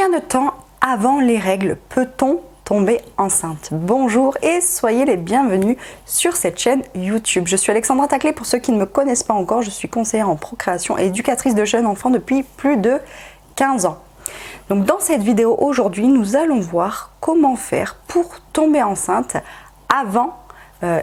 Combien de temps avant les règles peut-on tomber enceinte? Bonjour et soyez les bienvenus sur cette chaîne YouTube. Je suis Alexandra Taclé, pour ceux qui ne me connaissent pas encore, je suis conseillère en procréation et éducatrice de jeunes enfants depuis plus de 15 ans. Donc dans cette vidéo aujourd'hui, nous allons voir comment faire pour tomber enceinte avant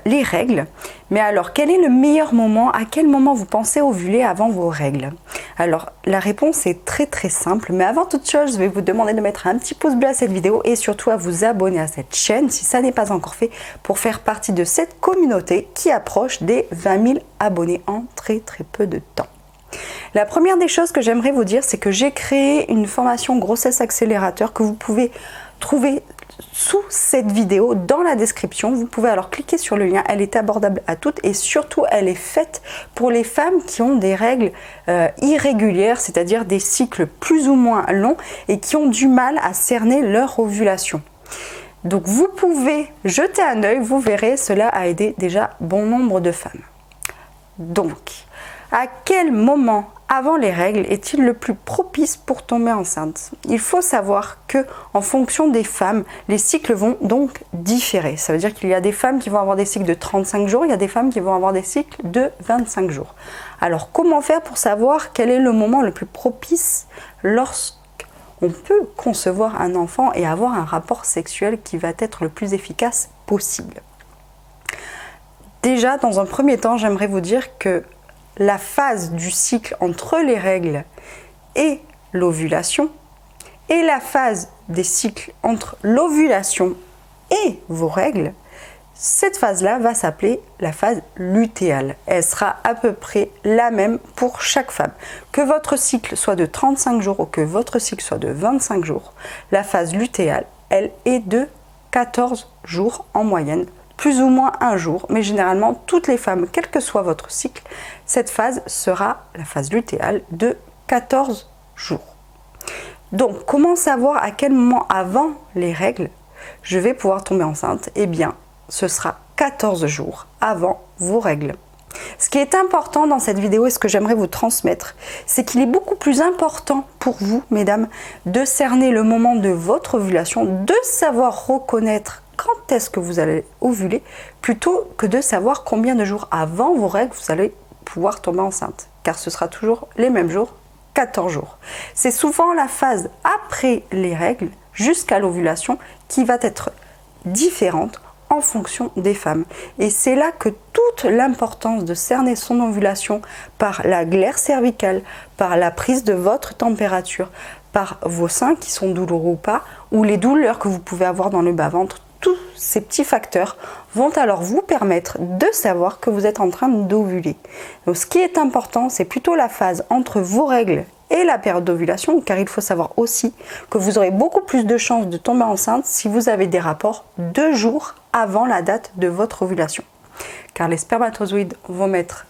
les règles. Mais alors, quel est le meilleur moment? À quel moment vous pensez ovuler avant vos règles? Alors, la réponse est très simple. Mais avant toute chose, je vais vous demander de mettre un petit pouce bleu à cette vidéo et surtout à vous abonner à cette chaîne si ça n'est pas encore fait, pour faire partie de cette communauté qui approche des 20 000 abonnés en très peu de temps. La première des choses que j'aimerais vous dire, c'est que j'ai créé une formation grossesse accélérateur que vous pouvez trouver sous cette vidéo dans la description. Vous pouvez alors cliquer sur le lien, elle est abordable à toutes et surtout elle est faite pour les femmes qui ont des règles irrégulières, c'est-à-dire des cycles plus ou moins longs et qui ont du mal à cerner leur ovulation. Donc vous pouvez jeter un œil, vous verrez, cela a aidé déjà bon nombre de femmes. Donc, à quel moment avant les règles est-il le plus propice pour tomber enceinte? Il faut savoir que en fonction des femmes, les cycles vont donc différer. Ça veut dire qu'il y a des femmes qui vont avoir des cycles de 35 jours, il y a des femmes qui vont avoir des cycles de 25 jours. Alors comment faire pour savoir quel est le moment le plus propice lorsqu'on peut concevoir un enfant et avoir un rapport sexuel qui va être le plus efficace possible? Déjà, dans un premier temps, j'aimerais vous dire que la phase du cycle entre les règles et l'ovulation et la phase des cycles entre l'ovulation et vos règles, cette phase-là va s'appeler la phase lutéale. Elle sera à peu près la même pour chaque femme. Que votre cycle soit de 35 jours ou que votre cycle soit de 25 jours, la phase lutéale, elle est de 14 jours en moyenne, plus ou moins un jour, mais généralement toutes les femmes, quel que soit votre cycle, cette phase sera la phase lutéale de 14 jours. Donc, comment savoir à quel moment avant les règles je vais pouvoir tomber enceinte? Eh bien, ce sera 14 jours avant vos règles. Ce qui est important dans cette vidéo et ce que j'aimerais vous transmettre, c'est qu'il est beaucoup plus important pour vous, mesdames, de cerner le moment de votre ovulation, de savoir reconnaître quand est-ce que vous allez ovuler, plutôt que de savoir combien de jours avant vos règles vous allez pouvoir tomber enceinte. Car ce sera toujours les mêmes jours, 14 jours. C'est souvent la phase après les règles, jusqu'à l'ovulation, qui va être différente en fonction des femmes. Et c'est là que toute l'importance de cerner son ovulation par la glaire cervicale, par la prise de votre température, par vos seins qui sont douloureux ou pas, ou les douleurs que vous pouvez avoir dans le bas-ventre, tous ces petits facteurs vont alors vous permettre de savoir que vous êtes en train d'ovuler. Donc ce qui est important, c'est plutôt la phase entre vos règles et la période d'ovulation, car il faut savoir aussi que vous aurez beaucoup plus de chances de tomber enceinte si vous avez des rapports 2 jours avant la date de votre ovulation. Car les spermatozoïdes vont mettre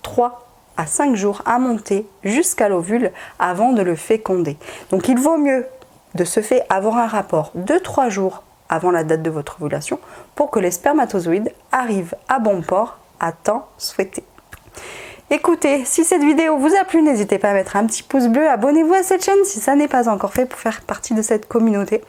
3 à 5 jours à monter jusqu'à l'ovule avant de le féconder. Donc il vaut mieux de ce fait avoir un rapport de 3 jours avant la date de votre ovulation pour que les spermatozoïdes arrivent à bon port à temps souhaité. Écoutez, si cette vidéo vous a plu, n'hésitez pas à mettre un petit pouce bleu, abonnez-vous à cette chaîne si ça n'est pas encore fait pour faire partie de cette communauté.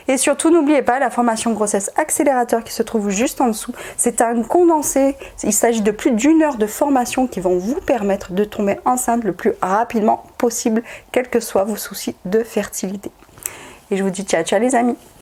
Et surtout, n'oubliez pas la formation grossesse accélérateur qui se trouve juste en dessous. C'est un condensé, il s'agit de plus d'1 heure de formation qui vont vous permettre de tomber enceinte le plus rapidement possible, quels que soient vos soucis de fertilité. Et je vous dis ciao les amis.